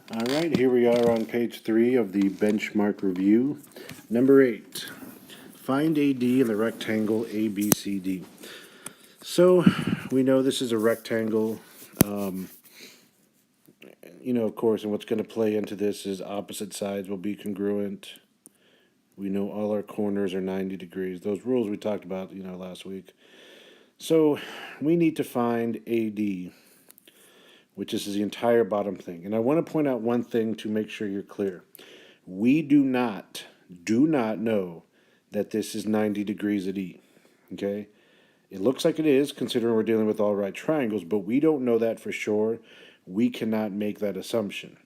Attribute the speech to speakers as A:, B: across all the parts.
A: Alright, here we are on page 3 of the benchmark review. Number 8. Find AD in the rectangle ABCD. So, we know this is a rectangle. Of course, and what's going to play into this is opposite sides will be congruent. We know all our corners are 90 degrees. Those rules we talked about, last week. So, we need to find AD, which is the entire bottom thing. And I want to point out one thing to make sure you're clear. We do not know that this is 90 degrees at E. Okay? It looks like it is, considering we're dealing with all right triangles, but we don't know that for sure. We cannot make that assumption.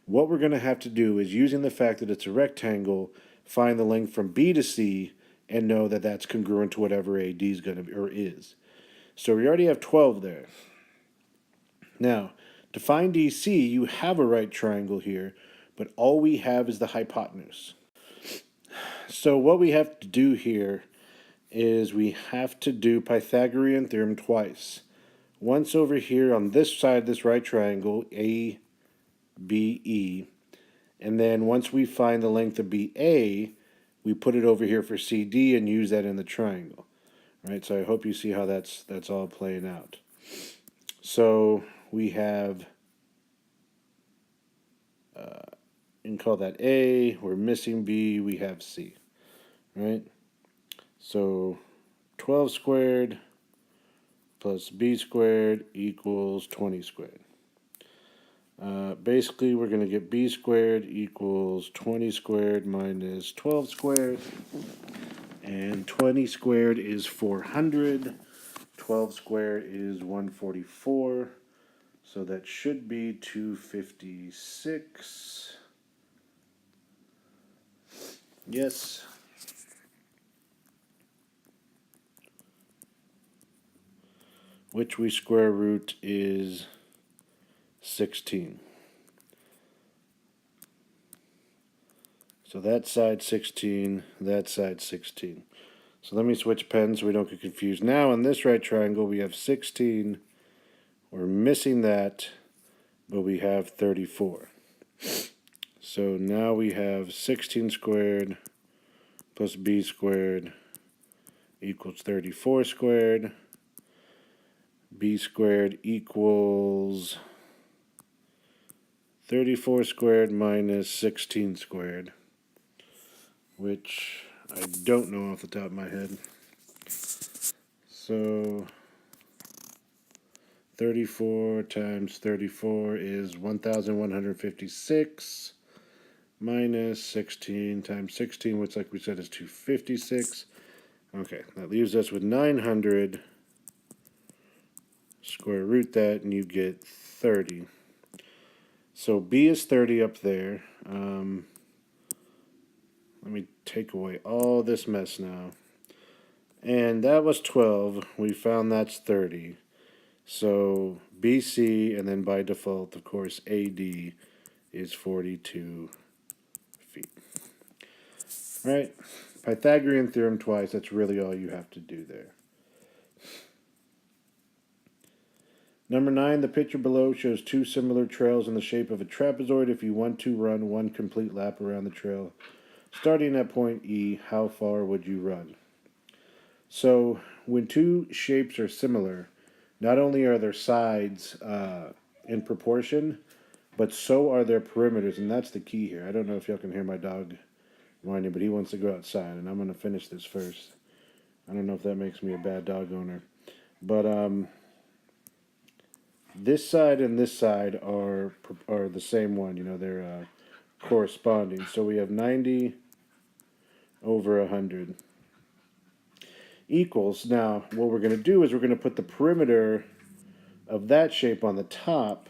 A: What we're going to have to do is, using the fact that it's a rectangle, find the length from B to C and know that that's congruent to whatever AD is going to be, or is. So we already have 12 there. Now, to find DC, you have a right triangle here, but all we have is the hypotenuse. So what we have to do here is we have to do Pythagorean theorem twice. Once over here on this side, this right triangle, A, B, E, and then once we find the length of BA, we put it over here for CD and use that in the triangle. Right, so I hope you see how that's all playing out. So we have, you can call that A, we're missing B, we have C, right? So 12 squared plus B squared equals 20 squared. Basically, we're going to get B squared equals 20 squared minus 12 squared. And 20 squared is 400. 12 squared is 144. So that should be 256. Yes. Which we square root is 16. So that side 16, that side 16. So let me switch pens so we don't get confused. Now in this right triangle we have 16. We're missing that, but we have 34. So now we have 16 squared plus B squared equals 34 squared. B squared equals 34 squared minus 16 squared, which I don't know off the top of my head. So 34 times 34 is 1,156 minus 16 times 16, which, like we said, is 256. Okay, that leaves us with 900. Square root that, and you get 30. So B is 30 up there. Let me take away all this mess now. And that was 12. We found that's 30. So BC, and then by default, of course, AD is 42 feet. All right, Pythagorean theorem twice, that's really all you have to do there. Number 9, the picture below shows two similar trails in the shape of a trapezoid. If you want to run one complete lap around the trail, starting at point E, how far would you run? So when two shapes are similar, not only are their sides in proportion, but so are their perimeters, and that's the key here. I don't know if y'all can hear my dog whining, but he wants to go outside, and I'm going to finish this first. I don't know if that makes me a bad dog owner. But this side and this side are the same one. They're corresponding. So we have 90 over 100 equals. Now, what we're going to do is we're going to put the perimeter of that shape on the top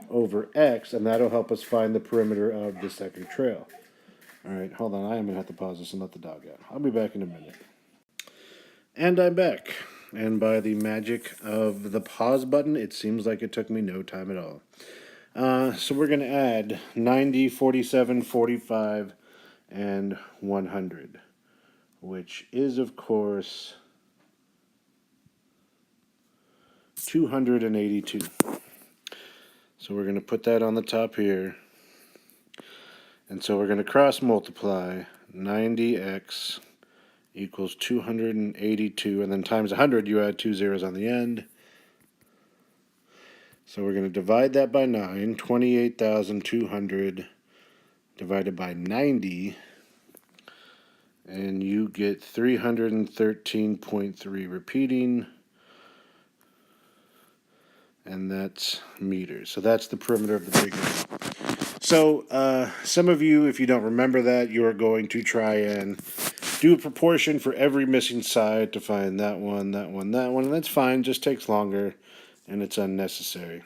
A: over X, and that'll help us find the perimeter of the second trail. All right, hold on. I am going to have to pause this and let the dog out. I'll be back in a minute. And I'm back. And by the magic of the pause button, it seems like it took me no time at all. So we're going to add 90, 47, 45, and 100, which is, of course, 282. So we're going to put that on the top here. And so we're going to cross multiply 90x equals 282, and then times 100, you add 2 zeros on the end. So we're going to divide that by 9, 28,200 divided by 90, and you get 313.3 repeating, and that's meters. So that's the perimeter of the big number. So some of you, if you don't remember that, you are going to try and do a proportion for every missing side to find that one, that one, that one, and that's fine, just takes longer, and it's unnecessary.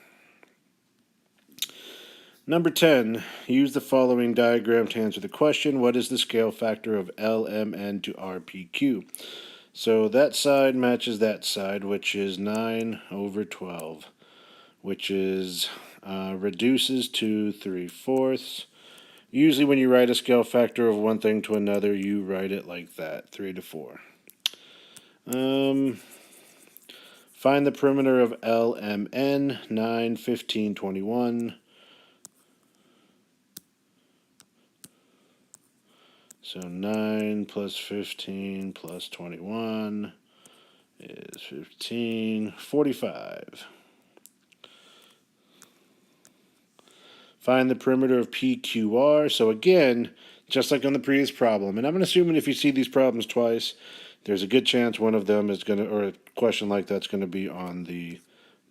A: Number 10, use the following diagram to answer the question, what is the scale factor of LMN to RPQ? So that side matches that side, which is 9 over 12, which is reduces to 3/4. Usually when you write a scale factor of one thing to another, you write it like that, 3 to 4. Find the perimeter of LMN, 9, 15, 21. So 9 plus 15 plus 21 is 15, 45. Find the perimeter of PQR. So again, just like on the previous problem, and I'm assuming if you see these problems twice, there's a good chance one of them is going to, or a question like that's going to be on the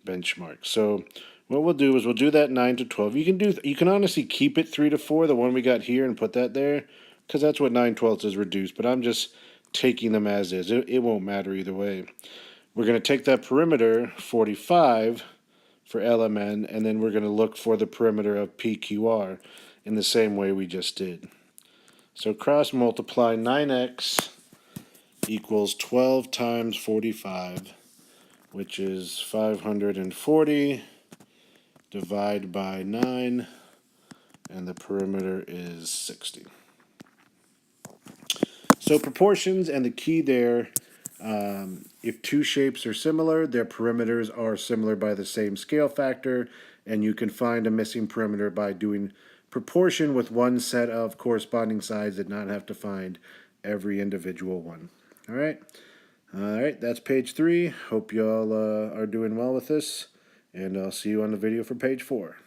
A: benchmark. So what we'll do is we'll do that 9 to 12. You can honestly keep it 3 to 4, the one we got here, and put that there, because that's what 9/12 is reduced, but I'm just taking them as is. It won't matter either way. We're going to take that perimeter, 45, for LMN, and then we're going to look for the perimeter of PQR in the same way we just did. So cross multiply 9x equals 12 times 45, which is 540, divide by 9, and the perimeter is 60. So proportions, and the key there, if two shapes are similar, their perimeters are similar by the same scale factor, and you can find a missing perimeter by doing proportion with one set of corresponding sides and not have to find every individual one. All right, that's page 3. Hope y'all are doing well with this, and I'll see you on the video for page 4.